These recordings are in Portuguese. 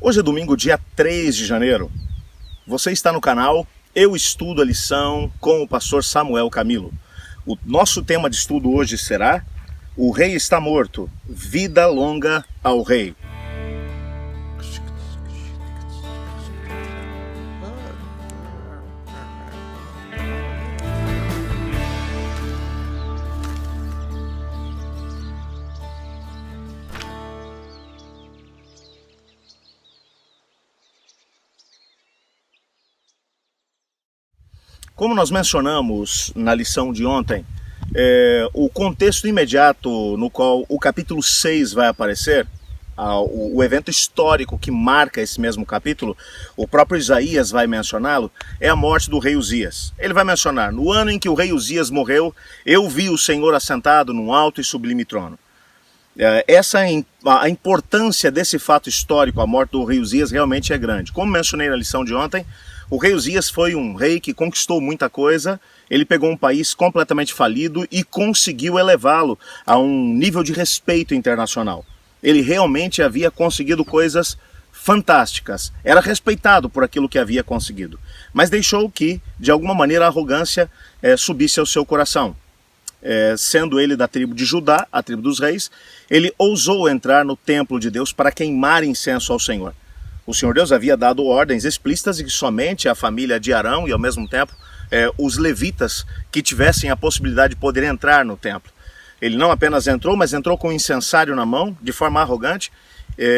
Hoje é domingo, dia 3 de janeiro. Você está no canal Eu Estudo a Lição com o pastor Samuel Camilo. O nosso tema de estudo hoje será O Rei está morto, vida longa ao Rei. Como nós mencionamos na lição de ontem, o contexto imediato no qual o capítulo 6 vai aparecer, o evento histórico que marca esse mesmo capítulo, o próprio Isaías vai mencioná-lo, é a morte do rei Uzias. Ele vai mencionar: no ano em que o rei Uzias morreu, eu vi o Senhor assentado num alto e sublime trono. A importância desse fato histórico, a morte do rei Uzias, realmente é grande. Como mencionei na lição de ontem, o rei Uzias foi um rei que conquistou muita coisa. Ele pegou um país completamente falido e conseguiu elevá-lo a um nível de respeito internacional. Ele realmente havia conseguido coisas fantásticas, era respeitado por aquilo que havia conseguido, mas deixou que, de alguma maneira, a arrogância subisse ao seu coração. Sendo ele da tribo de Judá, a tribo dos reis, ele ousou entrar no templo de Deus para queimar incenso ao Senhor. O Senhor Deus havia dado ordens explícitas de que somente a família de Arão e ao mesmo tempo os levitas que tivessem a possibilidade de poder entrar no templo. Ele não apenas entrou, mas entrou com um incensário na mão, de forma arrogante,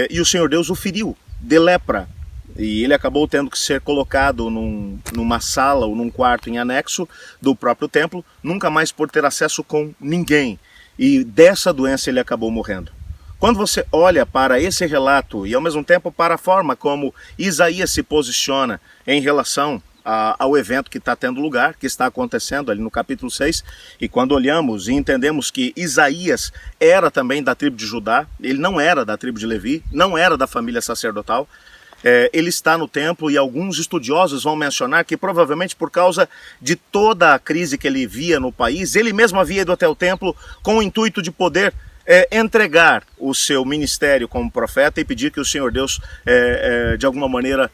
e o Senhor Deus o feriu de lepra. E ele acabou tendo que ser colocado numa sala ou num quarto em anexo do próprio templo, nunca mais por ter acesso com ninguém. E dessa doença ele acabou morrendo. Quando você olha para esse relato e ao mesmo tempo para a forma como Isaías se posiciona em relação ao evento que está tendo lugar, que está acontecendo ali no capítulo 6, e quando olhamos e entendemos que Isaías era também da tribo de Judá, ele não era da tribo de Levi, não era da família sacerdotal, ele está no templo e alguns estudiosos vão mencionar que provavelmente por causa de toda a crise que ele via no país, ele mesmo havia ido até o templo com o intuito de poder entregar o seu ministério como profeta e pedir que o Senhor Deus, de alguma maneira,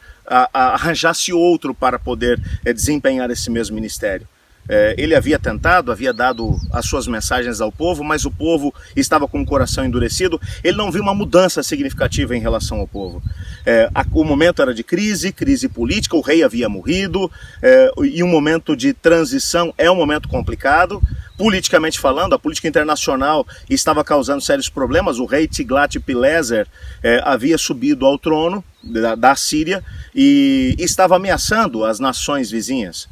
arranjasse outro para poder desempenhar esse mesmo ministério. Ele havia tentado, havia dado as suas mensagens ao povo, mas o povo estava com o coração endurecido. Ele não viu uma mudança significativa em relação ao povo. O momento era de crise política, o rei havia morrido, e um momento de transição é um momento complicado. Politicamente falando, a política internacional estava causando sérios problemas. O rei Tiglat-Pileser havia subido ao trono da Síria e estava ameaçando as nações vizinhas.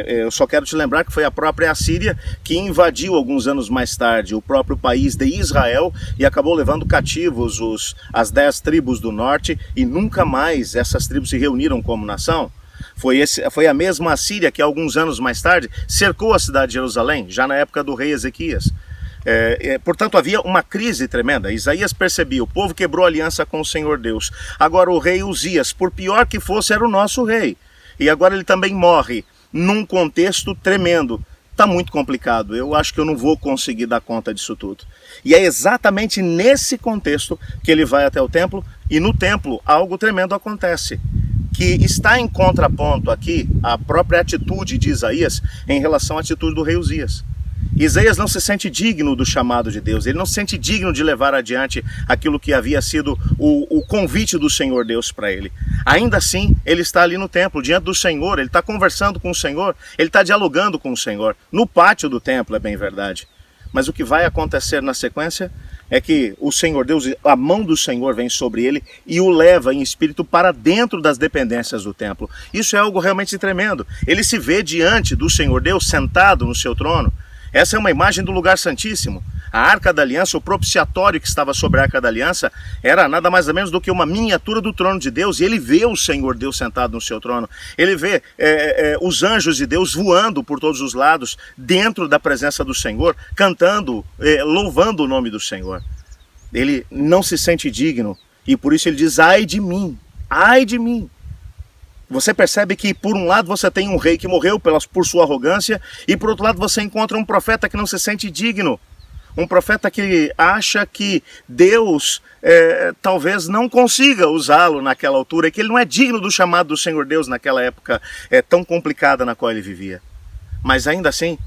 Eu só quero te lembrar que foi a própria Assíria que invadiu alguns anos mais tarde o próprio país de Israel e acabou levando cativos as 10 tribos do norte, e nunca mais essas tribos se reuniram como nação. Foi a mesma Assíria que alguns anos mais tarde cercou a cidade de Jerusalém, já na época do rei Ezequias. Portanto, havia uma crise tremenda. Isaías percebia: o povo quebrou aliança com o Senhor Deus. Agora o rei Uzias, por pior que fosse, era o nosso rei. E agora ele também morre num contexto tremendo. Está muito complicado, eu acho que eu não vou conseguir dar conta disso tudo. E é exatamente nesse contexto que ele vai até o templo, e no templo algo tremendo acontece, que está em contraponto aqui à própria atitude de Isaías em relação à atitude do rei Uzias. Isaías não se sente digno do chamado de Deus, ele não se sente digno de levar adiante aquilo que havia sido o convite do Senhor Deus para ele. Ainda assim, ele está ali no templo, diante do Senhor, ele está conversando com o Senhor, ele está dialogando com o Senhor, no pátio do templo, é bem verdade. Mas o que vai acontecer na sequência é que o Senhor Deus, a mão do Senhor vem sobre ele e o leva em espírito para dentro das dependências do templo. Isso é algo realmente tremendo. Ele se vê diante do Senhor Deus sentado no seu trono. Essa é uma imagem do lugar santíssimo. A Arca da Aliança, o propiciatório que estava sobre a Arca da Aliança, era nada mais ou menos do que uma miniatura do trono de Deus. E ele vê o Senhor Deus sentado no seu trono. Ele vê os anjos de Deus voando por todos os lados, dentro da presença do Senhor, cantando, louvando o nome do Senhor. Ele não se sente digno e por isso ele diz: ai de mim, ai de mim. Você percebe que por um lado você tem um rei que morreu por sua arrogância, e por outro lado você encontra um profeta que não se sente digno. Um profeta que acha que Deus talvez não consiga usá-lo naquela altura, que ele não é digno do chamado do Senhor Deus naquela época tão complicada na qual ele vivia. Mas ainda assim,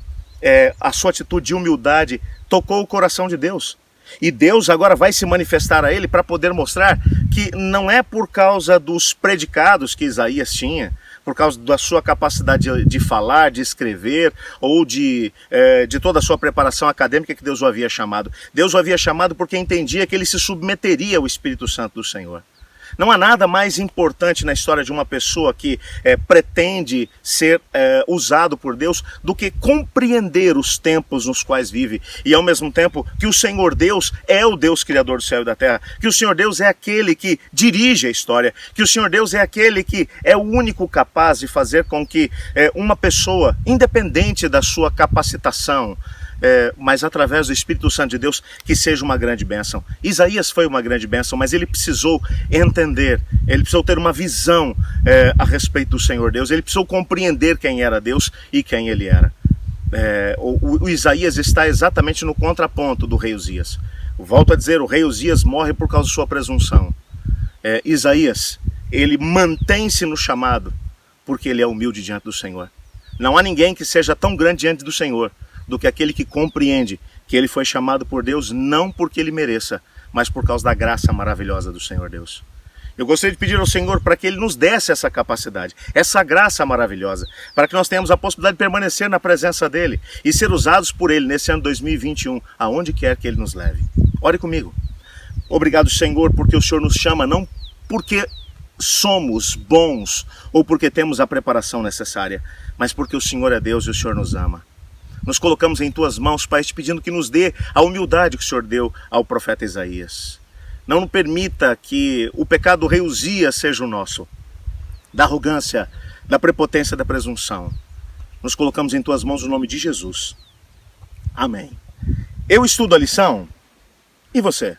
a sua atitude de humildade tocou o coração de Deus. E Deus agora vai se manifestar a ele para poder mostrar que não é por causa dos predicados que Isaías tinha, por causa da sua capacidade de falar, de escrever, ou de toda a sua preparação acadêmica que Deus o havia chamado. Deus o havia chamado porque entendia que ele se submeteria ao Espírito Santo do Senhor. Não há nada mais importante na história de uma pessoa que pretende ser usado por Deus do que compreender os tempos nos quais vive e ao mesmo tempo que o Senhor Deus é o Deus criador do céu e da terra, que o Senhor Deus é aquele que dirige a história, que o Senhor Deus é aquele que é o único capaz de fazer com que uma pessoa, independente da sua capacitação, mas através do Espírito Santo de Deus, que seja uma grande bênção. Isaías foi uma grande bênção, mas ele precisou entender, ele precisou ter uma visão a respeito do Senhor Deus, ele precisou compreender quem era Deus e quem ele era. O Isaías está exatamente no contraponto do rei Uzias. Volto a dizer, o rei Uzias morre por causa de sua presunção. Isaías, ele mantém-se no chamado, porque ele é humilde diante do Senhor. Não há ninguém que seja tão grande diante do Senhor do que aquele que compreende que ele foi chamado por Deus não porque ele mereça, mas por causa da graça maravilhosa do Senhor Deus. Eu gostaria de pedir ao Senhor para que Ele nos desse essa capacidade, essa graça maravilhosa, para que nós tenhamos a possibilidade de permanecer na presença dEle e ser usados por Ele nesse ano 2021, aonde quer que Ele nos leve. Ore comigo. Obrigado, Senhor, porque o Senhor nos chama não porque somos bons ou porque temos a preparação necessária, mas porque o Senhor é Deus e o Senhor nos ama. Nos colocamos em Tuas mãos, Pai, te pedindo que nos dê a humildade que o Senhor deu ao profeta Isaías. Não nos permita que o pecado do rei Uzias seja o nosso, da arrogância, da prepotência, da presunção. Nos colocamos em Tuas mãos no nome de Jesus. Amém. Eu estudo a lição, e você?